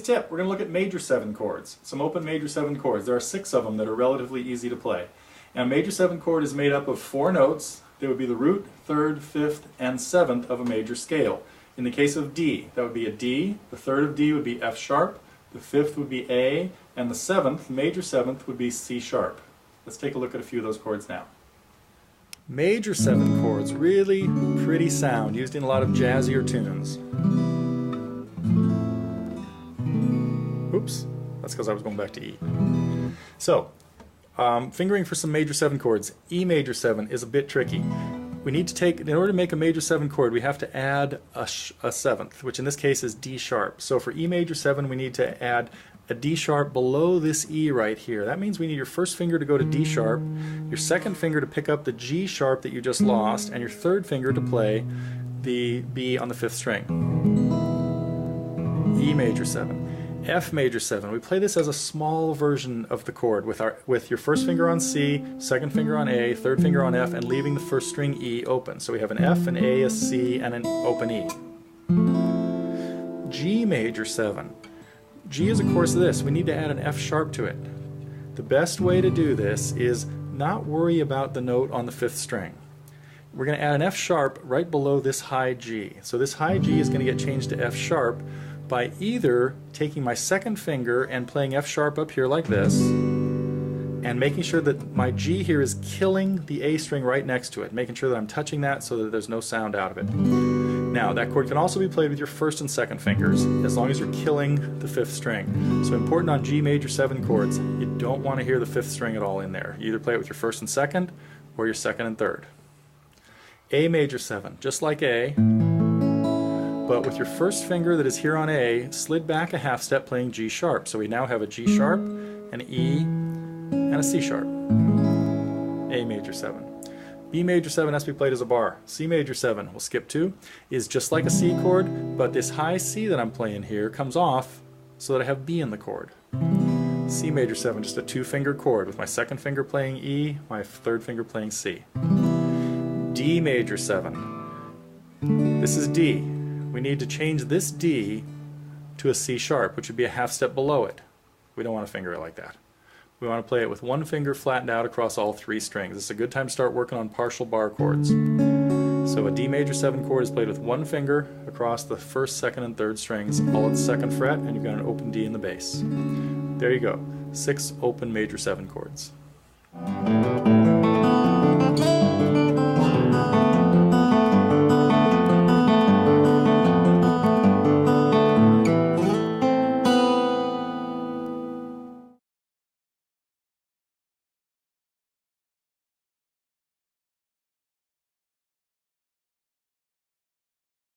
tip. We're going to look at major 7 chords, some open major 7 chords. There are 6 of them that are relatively easy to play. And a major 7 chord is made up of 4 notes. They would be the root, 3rd, 5th, and 7th of a major scale. In the case of D, that would be a D, the 3rd of D would be F sharp, the 5th would be A, and the 7th, major 7th, would be C sharp. Let's take a look at a few of those chords now. Major 7 chords, really pretty sound, used in a lot of jazzier tunes. Oops, that's because I was going back to E. So, fingering for some major 7 chords. E major 7 is a bit tricky. We need to take, in order to make a major 7 chord, we have to add a 7th, which in this case is D sharp. So for E major 7, we need to add a D sharp below this E right here. That means we need your first finger to go to D sharp, your second finger to pick up the G sharp that you just lost, and your third finger to play the B on the 5th string. E major 7. F major 7. We play this as a small version of the chord with your first finger on C, second finger on A, third finger on F, and leaving the first string E open. So we have an F, an A, a C, and an open E. G major 7. G is of course this. We need to add an F sharp to it. The best way to do this is not worry about the note on the 5th string. We're going to add an F sharp right below this high G. So this high G is going to get changed to F sharp by either taking my second finger and playing F sharp up here like this, and making sure that my G here is killing the A string right next to it, making sure that I'm touching that so that there's no sound out of it. Now, that chord can also be played with your first and second fingers, as long as you're killing the 5th string. So important on G major 7 chords, you don't want to hear the 5th string at all in there. You either play it with your first and second, or your second and third. A major 7, just like A, but with your first finger that is here on A, slid back a half step playing G sharp. So we now have a G sharp, an E, and a C sharp. A major 7. B major 7 has to be played as a bar. C major 7, we'll skip to, is just like a C chord, but this high C that I'm playing here comes off so that I have B in the chord. C major 7, just a 2-finger chord with my second finger playing E, my third finger playing C. D major 7. This is D. We need to change this D to a C sharp, which would be a half step below it. We don't want to finger it like that. We want to play it with one finger flattened out across all 3 strings. This is a good time to start working on partial bar chords. So a D major 7 chord is played with one finger across the first, second, and third strings, all at the 2nd fret, and you've got an open D in the bass. There you go. 6 open major 7 chords.